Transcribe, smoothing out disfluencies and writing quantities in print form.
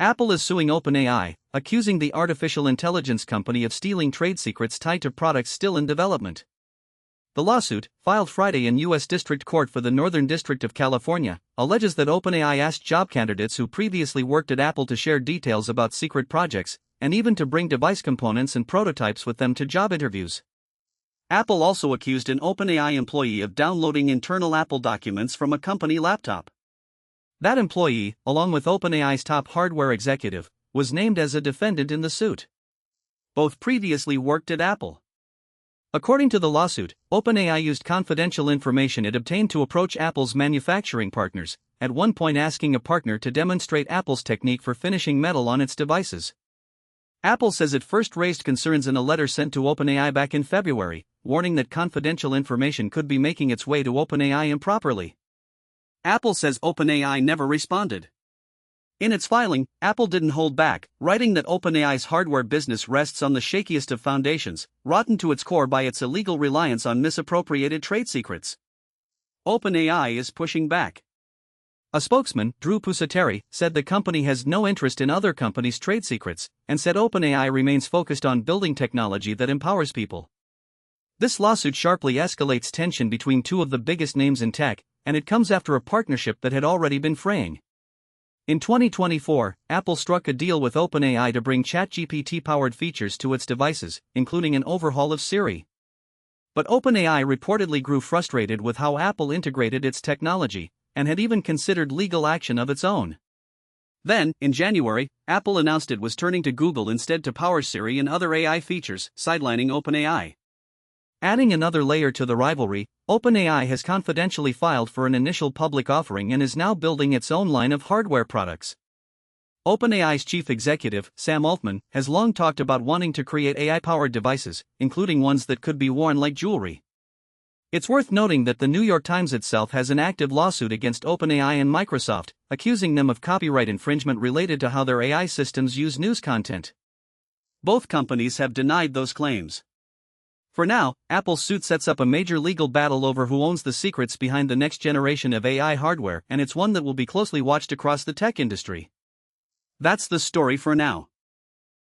Apple is suing OpenAI, accusing the artificial intelligence company of stealing trade secrets tied to products still in development. The lawsuit, filed Friday in U.S. District Court for the Northern District of California, alleges that OpenAI asked job candidates who previously worked at Apple to share details about secret projects, and even to bring device components and prototypes with them to job interviews. Apple also accused an OpenAI employee of downloading internal Apple documents from a company laptop. That employee, along with OpenAI's top hardware executive, was named as a defendant in the suit. Both previously worked at Apple. According to the lawsuit, OpenAI used confidential information it obtained to approach Apple's manufacturing partners, at one point asking a partner to demonstrate Apple's technique for finishing metal on its devices. Apple says it first raised concerns in a letter sent to OpenAI back in February, warning that confidential information could be making its way to OpenAI improperly. Apple says OpenAI never responded. In its filing, Apple didn't hold back, writing that OpenAI's hardware business rests on the shakiest of foundations, rotten to its core by its illegal reliance on misappropriated trade secrets. OpenAI is pushing back. A spokesman, Drew Pusateri, said the company has no interest in other companies' trade secrets, and said OpenAI remains focused on building technology that empowers people. This lawsuit sharply escalates tension between two of the biggest names in tech, and it comes after a partnership that had already been fraying. In 2024, Apple struck a deal with OpenAI to bring ChatGPT-powered features to its devices, including an overhaul of Siri. But OpenAI reportedly grew frustrated with how Apple integrated its technology, and had even considered legal action of its own. Then, in January, Apple announced it was turning to Google instead to power Siri and other AI features, sidelining OpenAI. Adding another layer to the rivalry, OpenAI has confidentially filed for an initial public offering and is now building its own line of hardware products. OpenAI's chief executive, Sam Altman, has long talked about wanting to create AI-powered devices, including ones that could be worn like jewelry. It's worth noting that the New York Times itself has an active lawsuit against OpenAI and Microsoft, accusing them of copyright infringement related to how their AI systems use news content. Both companies have denied those claims. For now, Apple's suit sets up a major legal battle over who owns the secrets behind the next generation of AI hardware, and it's one that will be closely watched across the tech industry. That's the story for now.